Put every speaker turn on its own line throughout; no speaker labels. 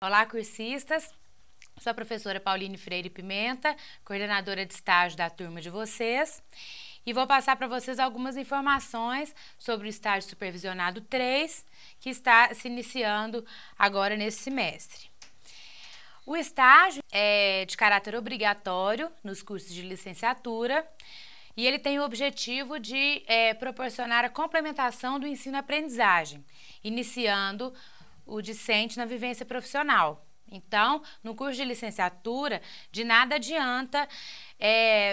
Olá, cursistas! Sou a professora Pauline Freire Pimenta, coordenadora de estágio da turma de vocês, e vou passar para vocês algumas informações sobre o estágio supervisionado 3, que está se iniciando agora nesse semestre. O estágio é de caráter obrigatório nos cursos de licenciatura e ele tem o objetivo de proporcionar a complementação do ensino-aprendizagem, iniciando o discente na vivência profissional. Então, no curso de licenciatura, de nada adianta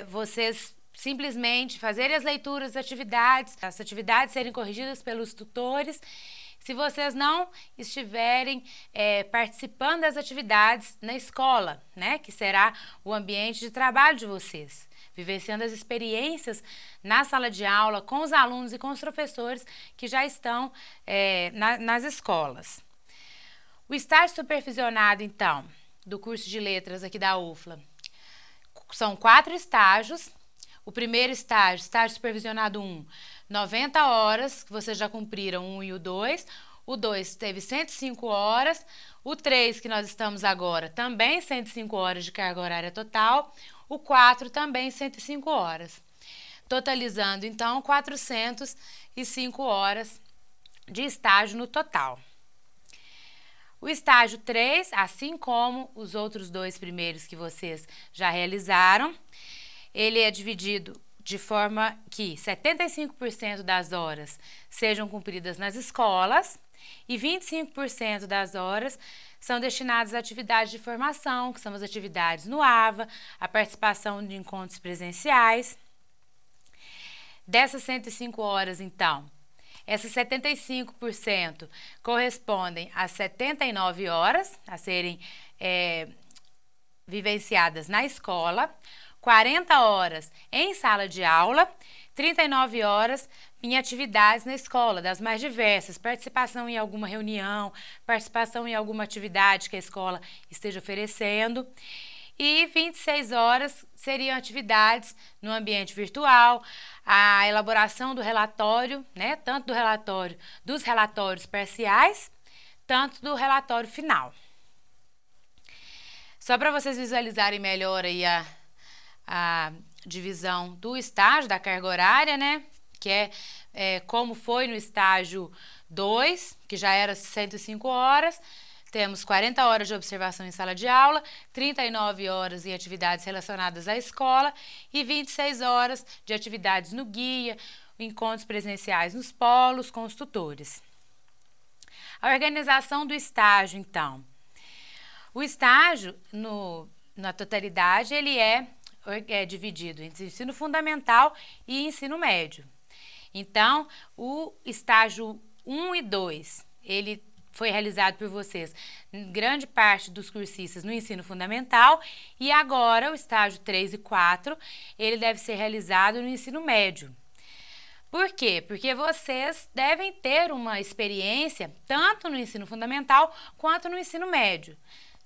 vocês simplesmente fazerem as leituras das atividades, as atividades serem corrigidas pelos tutores, se vocês não estiverem participando das atividades na escola, né, que será o ambiente de trabalho de vocês, vivenciando as experiências na sala de aula com os alunos e com os professores que já estão nas escolas. O estágio supervisionado, então, do curso de letras aqui da UFLA, são 4 estágios. O primeiro estágio, estágio supervisionado 1, 90 horas, que vocês já cumpriram o 1 e o 2. O 2 teve 105 horas. O 3, que nós estamos agora, também 105 horas de carga horária total. O 4 também 105 horas. Totalizando, então, 405 horas de estágio no total. O estágio 3, assim como os outros 2 primeiros que vocês já realizaram, ele é dividido de forma que 75% das horas sejam cumpridas nas escolas e 25% das horas são destinadas a atividades de formação, que são as atividades no AVA, a participação de encontros presenciais. Dessas 105 horas, então, essas 75% correspondem a 79 horas a serem vivenciadas na escola, 40 horas em sala de aula, 39 horas em atividades na escola, das mais diversas, participação em alguma reunião, participação em alguma atividade que a escola esteja oferecendo, e 26 horas seriam atividades no ambiente virtual, a elaboração do relatório, né, tanto do relatório dos relatórios parciais, tanto do relatório final. Só para vocês visualizarem melhor aí a divisão do estágio, da carga horária, né, que é como foi no estágio 2, que já era 105 horas, temos 40 horas de observação em sala de aula, 39 horas em atividades relacionadas à escola e 26 horas de atividades no guia, encontros presenciais nos polos com os tutores. A organização do estágio, então. O estágio, na totalidade, ele é dividido entre ensino fundamental e ensino médio. Então, o estágio 1 e 2, ele foi realizado por vocês, grande parte dos cursistas no ensino fundamental, e agora o estágio 3 e 4, ele deve ser realizado no ensino médio. Por quê? Porque vocês devem ter uma experiência tanto no ensino fundamental quanto no ensino médio.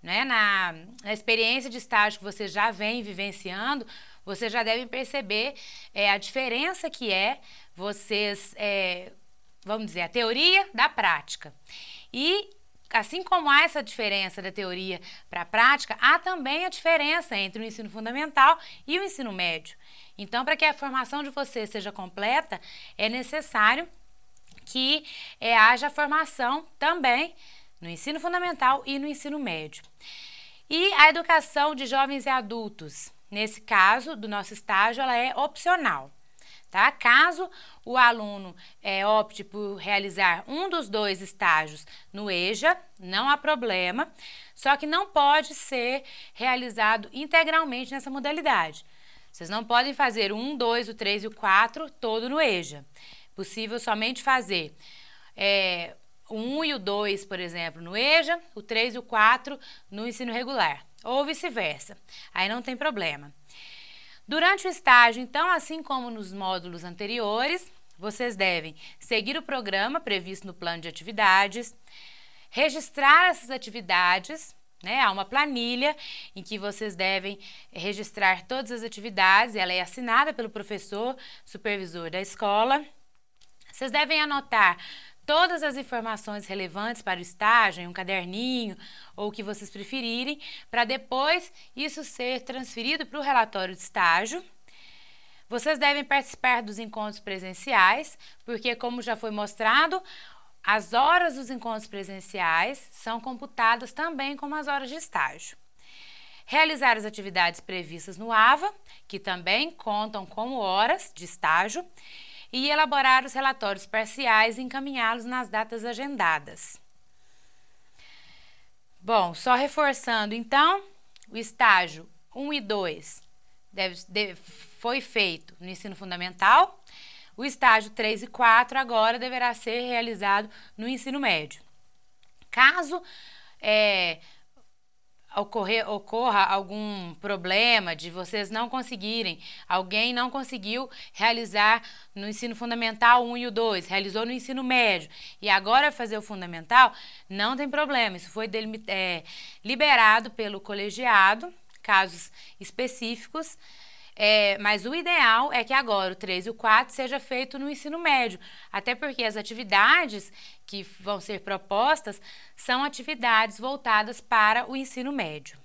Né? Na experiência de estágio que vocês já vêm vivenciando, vocês já devem perceber a diferença que vocês, vamos dizer, a teoria da prática. E assim como há essa diferença da teoria para a prática, há também a diferença entre o ensino fundamental e o ensino médio. Então, para que a formação de vocês seja completa, é necessário que haja formação também no ensino fundamental e no ensino médio. E a educação de jovens e adultos, nesse caso do nosso estágio, ela é opcional. Tá? Caso o aluno opte por realizar um dos 2 estágios no EJA, não há problema, só que não pode ser realizado integralmente nessa modalidade. Vocês não podem fazer o 1, 2, o 3 e o 4 todo no EJA. É possível somente fazer o 1 e o 2, por exemplo, no EJA, o 3 e o 4 no ensino regular, ou vice-versa. Aí não tem problema. Durante o estágio, então, assim como nos módulos anteriores, vocês devem seguir o programa previsto no plano de atividades, registrar essas atividades, né? Há uma planilha em que vocês devem registrar todas as atividades, ela é assinada pelo professor supervisor da escola. Vocês devem anotar todas as informações relevantes para o estágio em um caderninho ou o que vocês preferirem, para depois isso ser transferido para o relatório de estágio. Vocês devem participar dos encontros presenciais, porque, como já foi mostrado, as horas dos encontros presenciais são computadas também como as horas de estágio. Realizar as atividades previstas no AVA, que também contam como horas de estágio, e elaborar os relatórios parciais e encaminhá-los nas datas agendadas. Bom, só reforçando então, o estágio 1 e 2 foi feito no ensino fundamental, o estágio 3 e 4 agora deverá ser realizado no ensino médio. Caso ocorra algum problema de vocês não conseguirem, alguém não conseguiu realizar no ensino fundamental 1 e o 2, realizou no ensino médio e agora vai fazer o fundamental, não tem problema, isso foi liberado pelo colegiado, casos específicos, mas o ideal é que agora o 3 e o 4 seja feito no ensino médio, até porque as atividades que vão ser propostas são atividades voltadas para o ensino médio.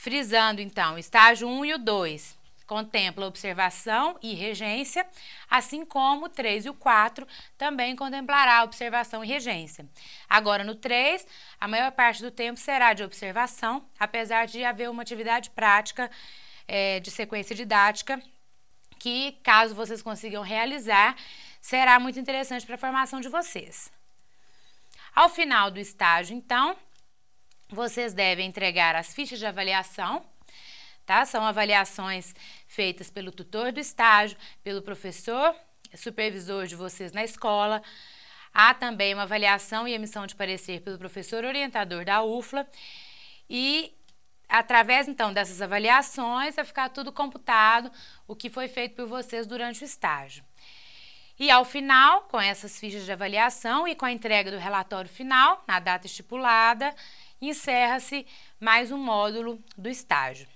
Frisando então, o estágio 1 e o 2 contempla observação e regência, assim como o 3 e o 4 também contemplará observação e regência. Agora no 3, a maior parte do tempo será de observação, apesar de haver uma atividade prática de sequência didática que, caso vocês consigam realizar, será muito interessante para a formação de vocês. Ao final do estágio, então, vocês devem entregar as fichas de avaliação, tá? São avaliações feitas pelo tutor do estágio, pelo professor, supervisor de vocês na escola. Há também uma avaliação e emissão de parecer pelo professor orientador da UFLA e, através, então, dessas avaliações, vai ficar tudo computado, o que foi feito por vocês durante o estágio. E, ao final, com essas fichas de avaliação e com a entrega do relatório final, na data estipulada, encerra-se mais um módulo do estágio.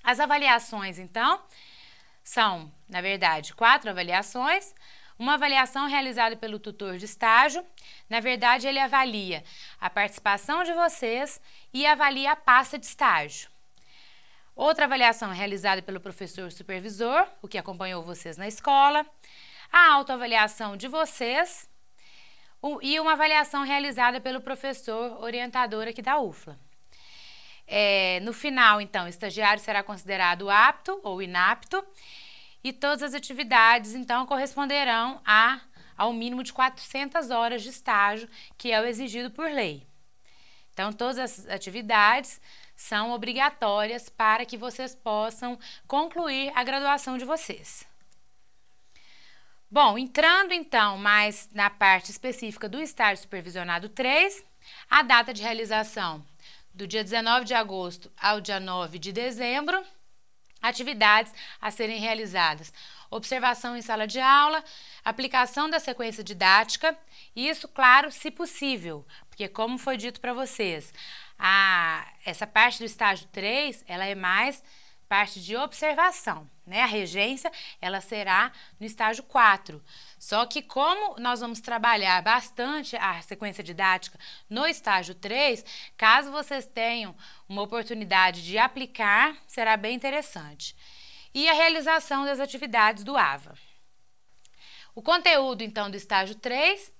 As avaliações, então, são, na verdade, 4 avaliações. Uma avaliação realizada pelo tutor de estágio. Na verdade, ele avalia a participação de vocês e avalia a pasta de estágio. Outra avaliação realizada pelo professor supervisor, o que acompanhou vocês na escola. A autoavaliação de vocês e uma avaliação realizada pelo professor orientador aqui da UFLA. No final, então, o estagiário será considerado apto ou inapto e todas as atividades, então, corresponderão ao mínimo de 400 horas de estágio, que é o exigido por lei. Então, todas as atividades são obrigatórias para que vocês possam concluir a graduação de vocês. Bom, entrando, então, mais na parte específica do estágio supervisionado 3, a data de realização do dia 19 de agosto ao dia 9 de dezembro, atividades a serem realizadas: observação em sala de aula, aplicação da sequência didática, e isso, claro, se possível, porque, como foi dito para vocês, essa parte do estágio 3, ela é mais parte de observação, né? A regência, ela será no estágio 4. Só que, como nós vamos trabalhar bastante a sequência didática no estágio 3, caso vocês tenham uma oportunidade de aplicar, será bem interessante. E a realização das atividades do AVA. O conteúdo, então, do estágio 3,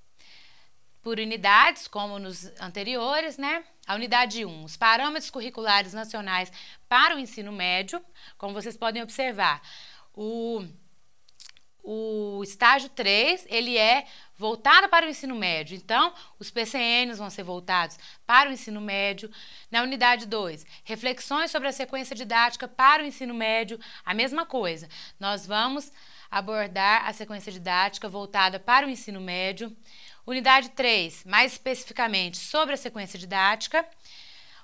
por unidades, como nos anteriores, né? A unidade 1, os parâmetros curriculares nacionais para o ensino médio. Como vocês podem observar, o estágio 3, ele é voltado para o ensino médio. Então, os PCNs vão ser voltados para o ensino médio. Na unidade 2, reflexões sobre a sequência didática para o ensino médio, a mesma coisa. Nós vamos abordar a sequência didática voltada para o ensino médio. Unidade 3, mais especificamente sobre a sequência didática.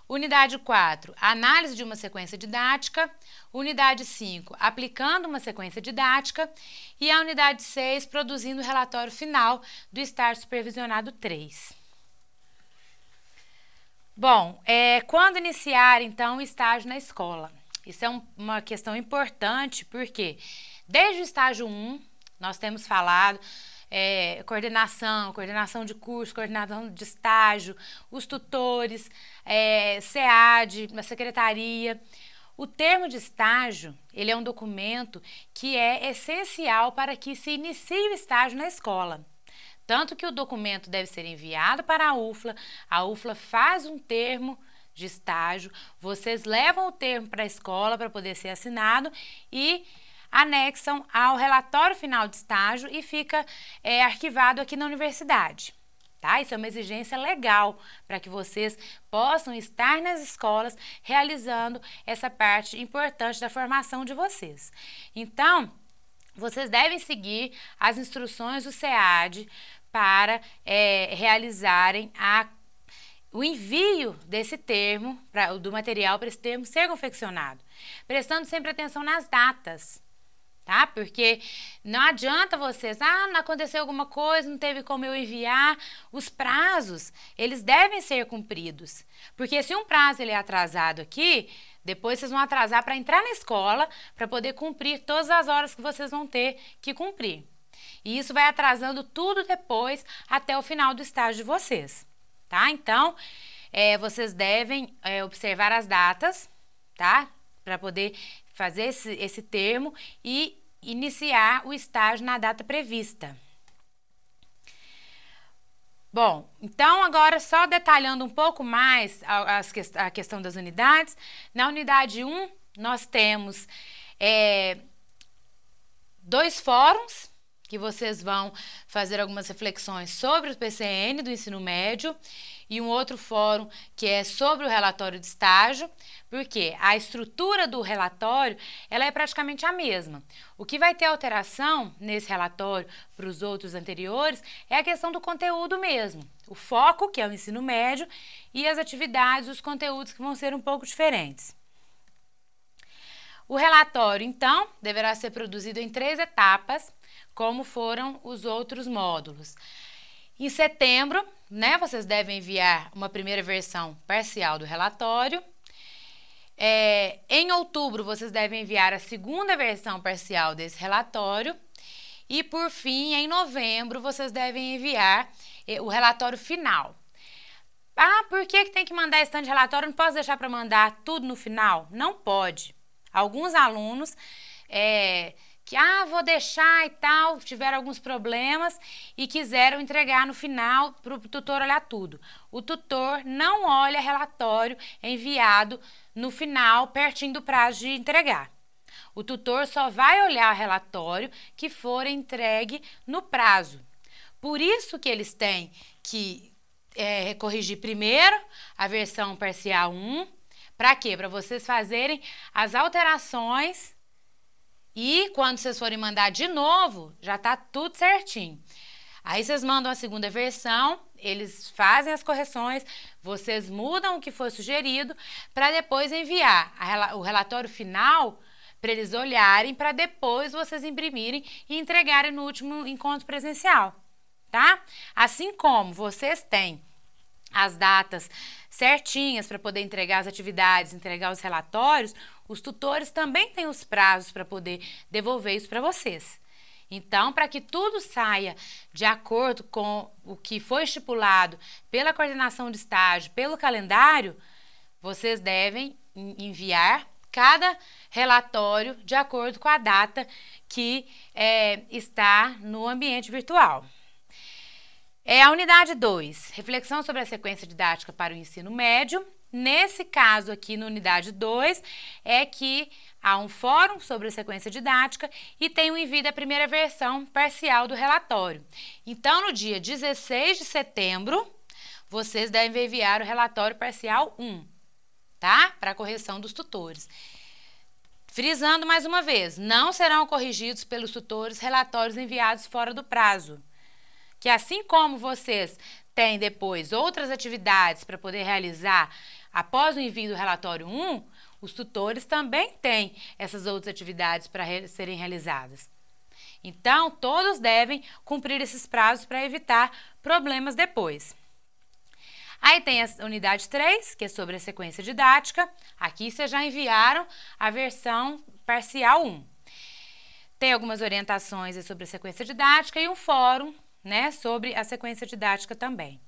Unidade 4, análise de uma sequência didática. Unidade 5, aplicando uma sequência didática. E a unidade 6, produzindo o relatório final do estágio supervisionado 3. Bom, quando iniciar, então, o estágio na escola? Isso é uma questão importante, porque desde o estágio 1, nós temos falado coordenação de curso, coordenação de estágio, os tutores, SEAD, a secretaria. O termo de estágio, ele é um documento que é essencial para que se inicie o estágio na escola. Tanto que o documento deve ser enviado para a UFLA faz um termo de estágio, vocês levam o termo para a escola para poder ser assinado e anexam ao relatório final de estágio e fica arquivado aqui na universidade. Tá? Isso é uma exigência legal para que vocês possam estar nas escolas realizando essa parte importante da formação de vocês. Então, vocês devem seguir as instruções do SEAD para realizarem o envio desse termo, do material para esse termo ser confeccionado, prestando sempre atenção nas datas. Tá? Porque não adianta vocês, não aconteceu alguma coisa, não teve como eu enviar. Os prazos, eles devem ser cumpridos. Porque se um prazo ele é atrasado aqui, depois vocês vão atrasar para entrar na escola, para poder cumprir todas as horas que vocês vão ter que cumprir. E isso vai atrasando tudo depois, até o final do estágio de vocês. Tá? Então, vocês devem observar as datas, tá? Para poder fazer esse termo e iniciar o estágio na data prevista. Bom, então agora só detalhando um pouco mais a questão das unidades. Na unidade 1, nós temos 2 fóruns, que vocês vão fazer algumas reflexões sobre o PCN do ensino médio e um outro fórum que é sobre o relatório de estágio, porque a estrutura do relatório ela é praticamente a mesma. O que vai ter alteração nesse relatório para os outros anteriores é a questão do conteúdo mesmo. O foco, que é o ensino médio, e as atividades, os conteúdos que vão ser um pouco diferentes. O relatório, então, deverá ser produzido em 3 etapas, como foram os outros módulos. Em setembro, vocês devem enviar uma primeira versão parcial do relatório. Em outubro, vocês devem enviar a segunda versão parcial desse relatório. E, por fim, em novembro, vocês devem enviar o relatório final. Por que tem que mandar esse tanto de relatório? Não posso deixar para mandar tudo no final? Não pode. Alguns alunos vou deixar e tal, tiveram alguns problemas e quiseram entregar no final para o tutor olhar tudo. O tutor não olha relatório enviado no final, pertinho do prazo de entregar. O tutor só vai olhar relatório que for entregue no prazo. Por isso que eles têm que corrigir primeiro a versão parcial 1. Para quê? Para vocês fazerem as alterações e quando vocês forem mandar de novo, já tá tudo certinho. Aí vocês mandam a segunda versão, eles fazem as correções, vocês mudam o que foi sugerido para depois enviar o relatório final para eles olharem, para depois vocês imprimirem e entregarem no último encontro presencial, tá? Assim como vocês têm as datas certinhas para poder entregar as atividades, entregar os relatórios, os tutores também têm os prazos para poder devolver isso para vocês. Então, para que tudo saia de acordo com o que foi estipulado pela coordenação de estágio, pelo calendário, vocês devem enviar cada relatório de acordo com a data que está no ambiente virtual. A unidade 2, reflexão sobre a sequência didática para o ensino médio. Nesse caso aqui, na unidade 2, é que há um fórum sobre a sequência didática e tem o envio da primeira versão parcial do relatório. Então, no dia 16 de setembro, vocês devem enviar o relatório parcial 1, tá? Para a correção dos tutores. Frisando mais uma vez, não serão corrigidos pelos tutores relatórios enviados fora do prazo. Que assim como vocês têm depois outras atividades para poder realizar após o envio do relatório 1, os tutores também têm essas outras atividades para serem realizadas. Então, todos devem cumprir esses prazos para evitar problemas depois. Aí tem a unidade 3, que é sobre a sequência didática. Aqui vocês já enviaram a versão parcial 1. tem algumas orientações sobre a sequência didática e um fórum, né, sobre a sequência didática também.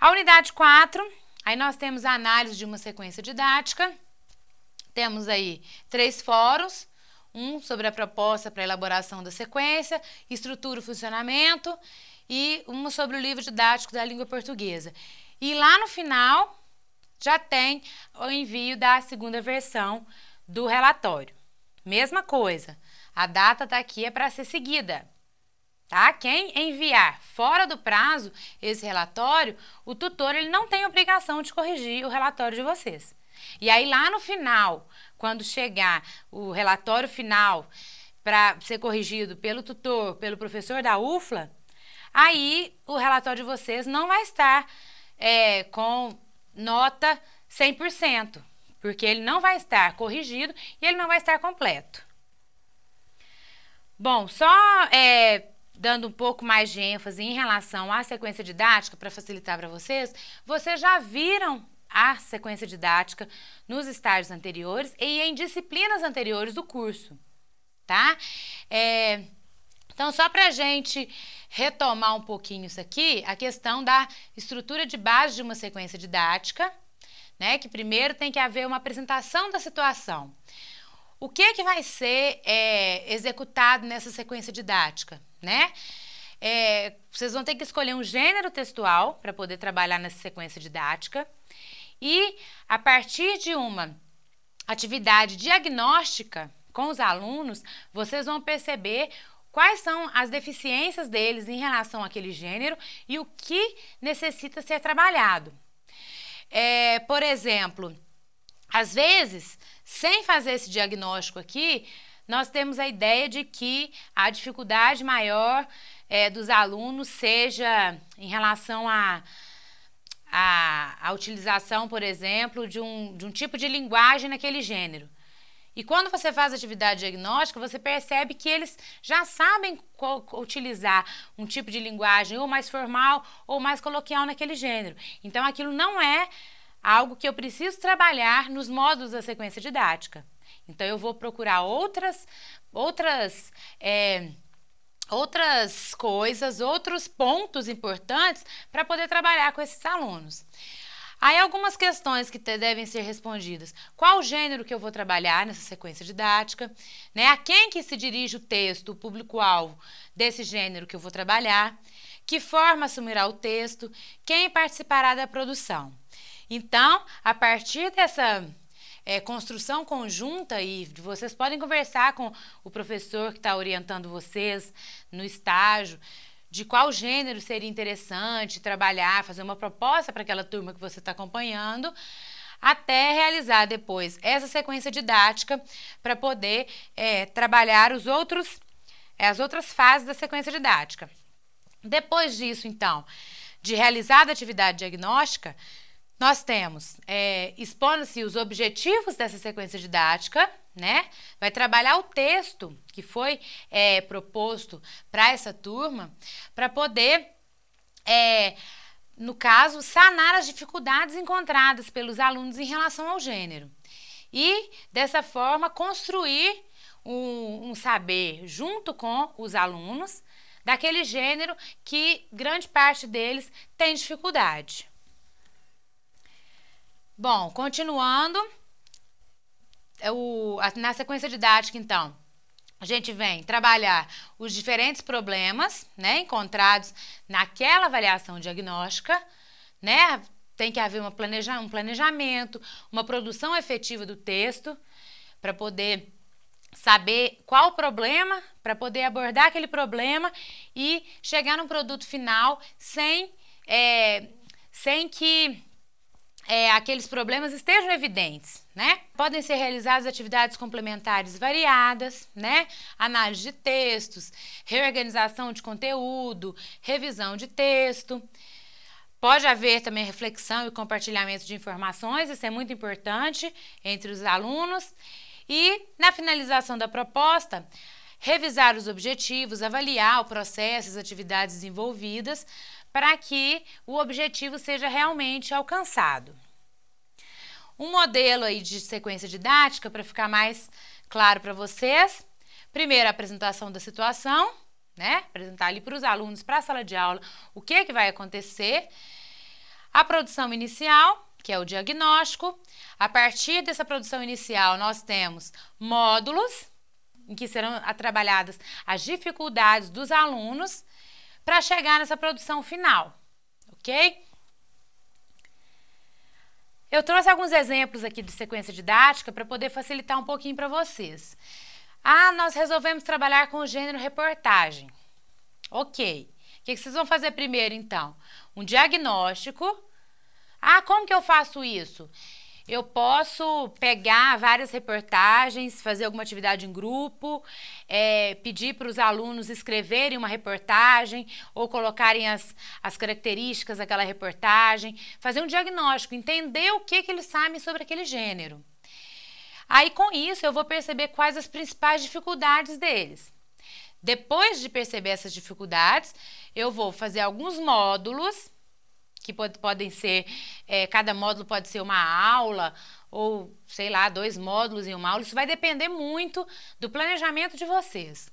A unidade 4, aí nós temos a análise de uma sequência didática. Temos aí 3 fóruns, um sobre a proposta para a elaboração da sequência, estrutura e funcionamento, e uma sobre o livro didático da língua portuguesa. E lá no final já tem o envio da segunda versão do relatório. Mesma coisa, a data está aqui é para ser seguida. Tá? Quem enviar fora do prazo esse relatório, o tutor ele não tem obrigação de corrigir o relatório de vocês. E aí lá no final, quando chegar o relatório final para ser corrigido pelo tutor, pelo professor da UFLA, aí o relatório de vocês não vai estar com nota 100%, porque ele não vai estar corrigido e ele não vai estar completo. Bom, só dando um pouco mais de ênfase em relação à sequência didática, para facilitar para vocês, vocês já viram a sequência didática nos estágios anteriores e em disciplinas anteriores do curso, tá? Então, só para a gente retomar um pouquinho isso aqui, a questão da estrutura de base de uma sequência didática, né? Que primeiro tem que haver uma apresentação da situação. O que vai ser executado nessa sequência didática, né? Vocês vão ter que escolher um gênero textual para poder trabalhar nessa sequência didática e, a partir de uma atividade diagnóstica com os alunos, vocês vão perceber quais são as deficiências deles em relação àquele gênero e o que necessita ser trabalhado. Por exemplo, às vezes, sem fazer esse diagnóstico aqui, nós temos a ideia de que a dificuldade maior dos alunos seja em relação à utilização, por exemplo, de um tipo de linguagem naquele gênero. E quando você faz atividade diagnóstica, você percebe que eles já sabem utilizar um tipo de linguagem ou mais formal ou mais coloquial naquele gênero. Então, aquilo não é algo que eu preciso trabalhar nos módulos da sequência didática. Então, eu vou procurar outras coisas, outros pontos importantes para poder trabalhar com esses alunos. Aí, algumas questões que devem ser respondidas. Qual o gênero que eu vou trabalhar nessa sequência didática? Né? A quem que se dirige o texto, o público-alvo desse gênero que eu vou trabalhar? Que forma assumirá o texto? Quem participará da produção? Então, a partir dessa construção conjunta, e vocês podem conversar com o professor que está orientando vocês no estágio, de qual gênero seria interessante trabalhar, fazer uma proposta para aquela turma que você está acompanhando, até realizar depois essa sequência didática para poder trabalhar as outras fases da sequência didática. Depois disso, então, de realizada a atividade diagnóstica, nós temos expondo-se os objetivos dessa sequência didática, né? Vai trabalhar o texto que foi proposto para essa turma, para poder, no caso, sanar as dificuldades encontradas pelos alunos em relação ao gênero. E, dessa forma, construir um saber junto com os alunos daquele gênero que grande parte deles tem dificuldade. Bom, continuando, na sequência didática, então, a gente vem trabalhar os diferentes problemas, né, encontrados naquela avaliação diagnóstica, né? Tem que haver um planejamento, uma produção efetiva do texto, para poder saber qual o problema, para poder abordar aquele problema e chegar num produto final sem que aqueles problemas estejam evidentes, né? Podem ser realizadas atividades complementares variadas, né? Análise de textos, reorganização de conteúdo, revisão de texto. Pode haver também reflexão e compartilhamento de informações, isso é muito importante entre os alunos. E, na finalização da proposta, revisar os objetivos, avaliar o processo, as atividades desenvolvidas, para que o objetivo seja realmente alcançado. Um modelo aí de sequência didática, para ficar mais claro para vocês, Primeiro, a apresentação da situação, né? Apresentar ali para os alunos, para a sala de aula, o que vai acontecer. A produção inicial, que é o diagnóstico. A partir dessa produção inicial, nós temos módulos, em que serão trabalhadas as dificuldades dos alunos para chegar nessa produção final, ok? Eu trouxe alguns exemplos aqui de sequência didática para poder facilitar um pouquinho para vocês. Nós resolvemos trabalhar com o gênero reportagem. Ok. O que vocês vão fazer primeiro, então? Um diagnóstico. Como que eu faço isso? Eu posso pegar várias reportagens, fazer alguma atividade em grupo, pedir para os alunos escreverem uma reportagem ou colocarem as características daquela reportagem, fazer um diagnóstico, entender o que eles sabem sobre aquele gênero. Aí, com isso, eu vou perceber quais as principais dificuldades deles. Depois de perceber essas dificuldades, eu vou fazer alguns módulos, que podem ser, cada módulo pode ser uma aula, ou, sei lá, 2 módulos em uma aula. Isso vai depender muito do planejamento de vocês.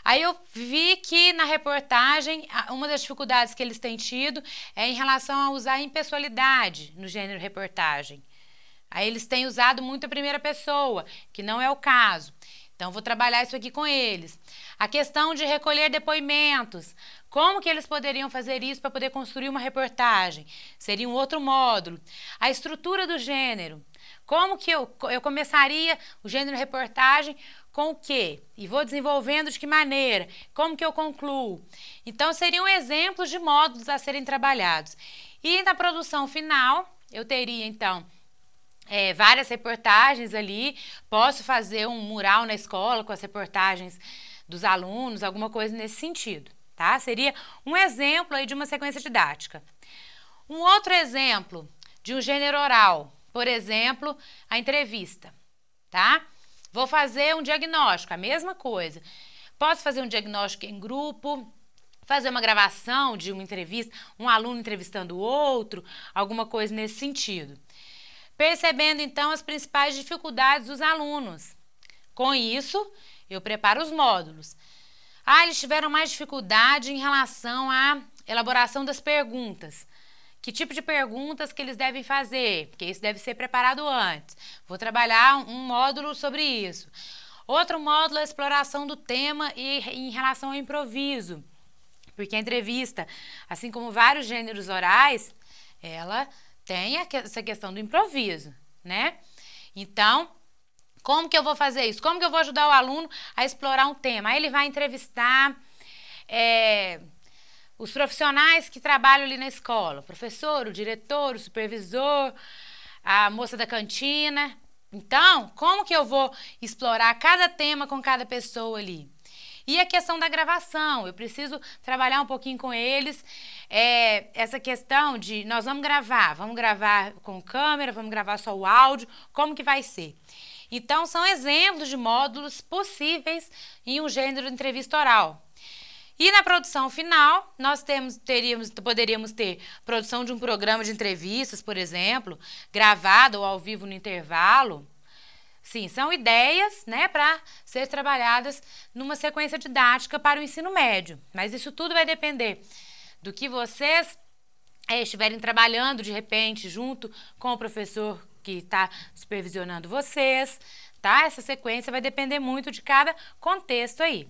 Aí eu vi que na reportagem, uma das dificuldades que eles têm tido é em relação a usar a impessoalidade no gênero reportagem. Aí eles têm usado muito a primeira pessoa, que não é o caso. Então, vou trabalhar isso aqui com eles. A questão de recolher depoimentos. Como que eles poderiam fazer isso para poder construir uma reportagem? Seria um outro módulo. A estrutura do gênero. Como que eu começaria o gênero reportagem com o quê? E vou desenvolvendo de que maneira? Como que eu concluo? Então, seriam exemplos de módulos a serem trabalhados. E na produção final, eu teria, então, várias reportagens ali, posso fazer um mural na escola com as reportagens dos alunos, alguma coisa nesse sentido, tá? Seria um exemplo aí de uma sequência didática. Um outro exemplo de um gênero oral, por exemplo, a entrevista, tá? Vou fazer um diagnóstico, a mesma coisa. Posso fazer um diagnóstico em grupo, fazer uma gravação de uma entrevista, um aluno entrevistando o outro, alguma coisa nesse sentido. Percebendo, então, as principais dificuldades dos alunos. Com isso, eu preparo os módulos. Eles tiveram mais dificuldade em relação à elaboração das perguntas. Que tipo de perguntas que eles devem fazer? Porque isso deve ser preparado antes. Vou trabalhar um módulo sobre isso. Outro módulo é a exploração do tema e em relação ao improviso. Porque a entrevista, assim como vários gêneros orais, ela tem essa questão do improviso, né? Então, como que eu vou fazer isso? Como que eu vou ajudar o aluno a explorar um tema? Aí ele vai entrevistar os profissionais que trabalham ali na escola. O professor, o diretor, o supervisor, a moça da cantina. Então, como que eu vou explorar cada tema com cada pessoa ali? E a questão da gravação, eu preciso trabalhar um pouquinho com eles, essa questão de nós vamos gravar com câmera, vamos gravar só o áudio, como que vai ser? Então, são exemplos de módulos possíveis em um gênero de entrevista oral. E na produção final, nós poderíamos ter produção de um programa de entrevistas, por exemplo, gravado ou ao vivo no intervalo. Sim, são ideias, né, para ser trabalhadas numa sequência didática para o ensino médio. Mas isso tudo vai depender do que vocês estiverem trabalhando, de repente, junto com o professor que está supervisionando vocês, tá? Essa sequência vai depender muito de cada contexto aí.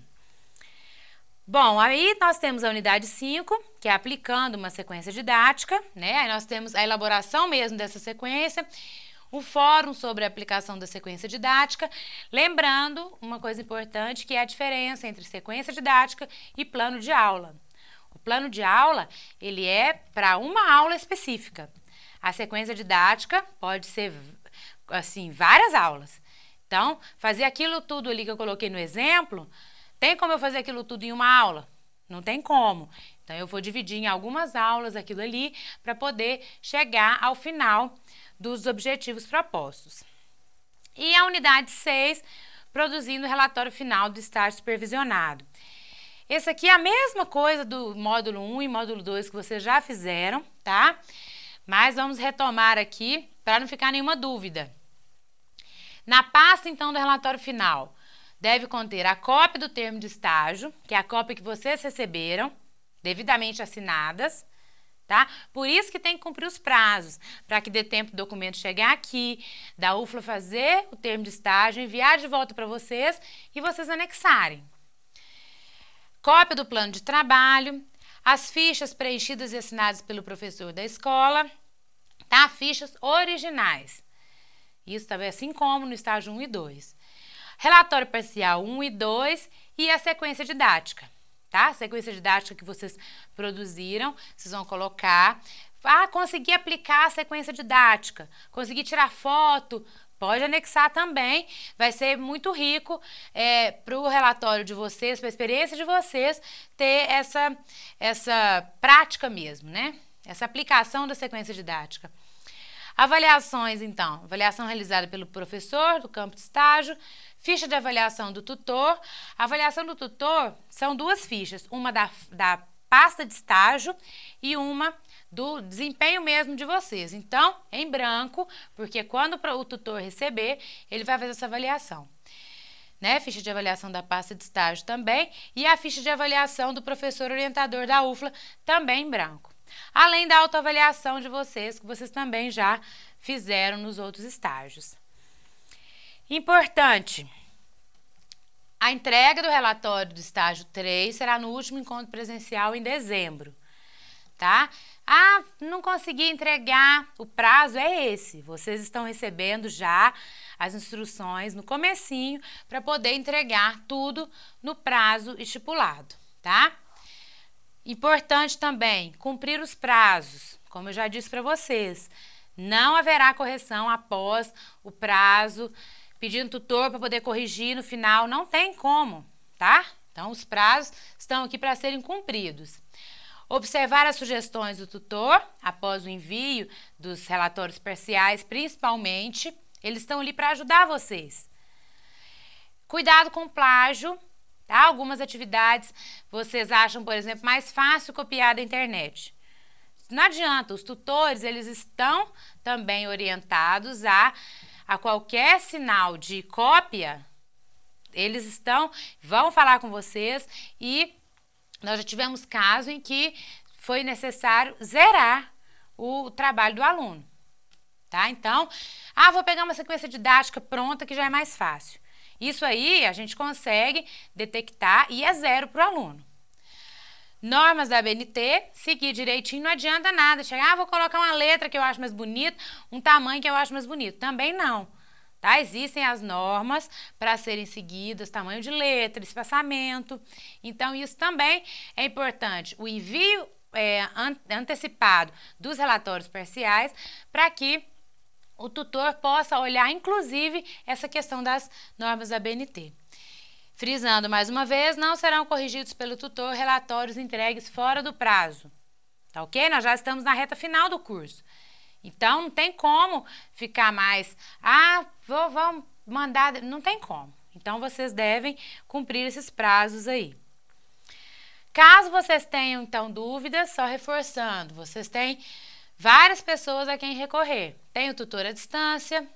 Bom, aí nós temos a unidade 5, que é aplicando uma sequência didática, né? Aí nós temos a elaboração mesmo dessa sequência, o fórum sobre a aplicação da sequência didática, lembrando uma coisa importante, que é a diferença entre sequência didática e plano de aula. O plano de aula, ele é para uma aula específica. A sequência didática pode ser, assim, várias aulas. Então, fazer aquilo tudo ali que eu coloquei no exemplo, tem como eu fazer aquilo tudo em uma aula? Não tem como. Então, eu vou dividir em algumas aulas aquilo ali para poder chegar ao final dos objetivos propostos. E a unidade 6, produzindo o relatório final do estágio supervisionado. Esse aqui é a mesma coisa do módulo 1 e módulo 2 que vocês já fizeram, tá? Mas vamos retomar aqui para não ficar nenhuma dúvida. Na pasta, então, do relatório final, deve conter a cópia do termo de estágio, que é a cópia que vocês receberam, devidamente assinadas, tá? Por isso que tem que cumprir os prazos, para que dê tempo do documento chegar aqui, da UFLA fazer o termo de estágio, enviar de volta para vocês e vocês anexarem. Cópia do plano de trabalho, as fichas preenchidas e assinadas pelo professor da escola, tá? Fichas originais. Isso também assim como no estágio 1 e 2. Relatório parcial 1 e 2 e a sequência didática, tá? A sequência didática que vocês produziram, vocês vão colocar. Consegui aplicar a sequência didática, consegui tirar foto, pode anexar também, vai ser muito rico para o relatório de vocês, para a experiência de vocês, ter essa prática mesmo, né? Essa aplicação da sequência didática. Avaliações, então. Avaliação realizada pelo professor do campo de estágio, ficha de avaliação do tutor. A avaliação do tutor são duas fichas, uma da pasta de estágio e uma do desempenho mesmo de vocês. Então, em branco, porque quando o tutor receber, ele vai fazer essa avaliação. Né? Ficha de avaliação da pasta de estágio também e a ficha de avaliação do professor orientador da UFLA também em branco. Além da autoavaliação de vocês, que vocês também já fizeram nos outros estágios. Importante, a entrega do relatório do estágio 3 será no último encontro presencial em dezembro, tá? Não consegui entregar, o prazo é esse, vocês estão recebendo já as instruções no comecinho para poder entregar tudo no prazo estipulado, tá? Importante também, cumprir os prazos, como eu já disse para vocês, não haverá correção após o prazo, pedindo tutor para poder corrigir no final, não tem como, tá? Então, os prazos estão aqui para serem cumpridos. Observar as sugestões do tutor após o envio dos relatórios parciais, principalmente, eles estão ali para ajudar vocês. Cuidado com o plágio. Tá? Algumas atividades vocês acham, por exemplo, mais fácil copiar da internet. Não adianta, os tutores eles estão também orientados a qualquer sinal de cópia, eles vão falar com vocês e nós já tivemos caso em que foi necessário zerar o trabalho do aluno. Tá? Então, vou pegar uma sequência didática pronta que já é mais fácil. Isso aí a gente consegue detectar e é zero para o aluno. Normas da ABNT, seguir direitinho, não adianta nada. Chegar, vou colocar uma letra que eu acho mais bonita, um tamanho que eu acho mais bonito. Também não. Tá? Existem as normas para serem seguidas, tamanho de letra, espaçamento. Então, isso também é importante. O envio antecipado dos relatórios parciais para que o tutor possa olhar, inclusive, essa questão das normas da BNT. Frisando mais uma vez, não serão corrigidos pelo tutor relatórios entregues fora do prazo. Tá ok? Nós já estamos na reta final do curso. Então, não tem como ficar mais, vou mandar, não tem como. Então, vocês devem cumprir esses prazos aí. Caso vocês tenham, então, dúvidas, só reforçando, vocês têm várias pessoas a quem recorrer. Tem o tutor à distância,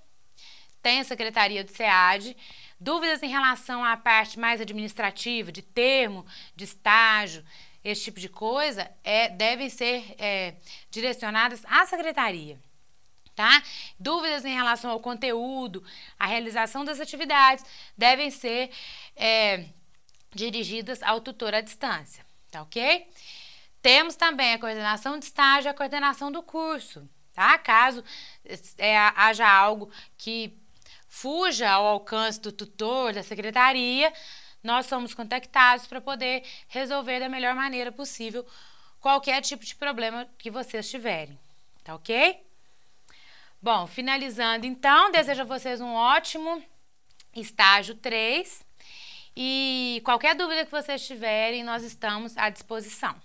tem a Secretaria do SEAD. Dúvidas em relação à parte mais administrativa, de termo, de estágio, esse tipo de coisa, devem ser direcionadas à Secretaria. Tá? Dúvidas em relação ao conteúdo, à realização das atividades, devem ser dirigidas ao tutor à distância. Tá ok? Temos também a coordenação de estágio e a coordenação do curso, tá? Caso haja algo que fuja ao alcance do tutor, da secretaria, nós somos contactados para poder resolver da melhor maneira possível qualquer tipo de problema que vocês tiverem, tá ok? Bom, finalizando então, desejo a vocês um ótimo estágio 3 e qualquer dúvida que vocês tiverem, nós estamos à disposição.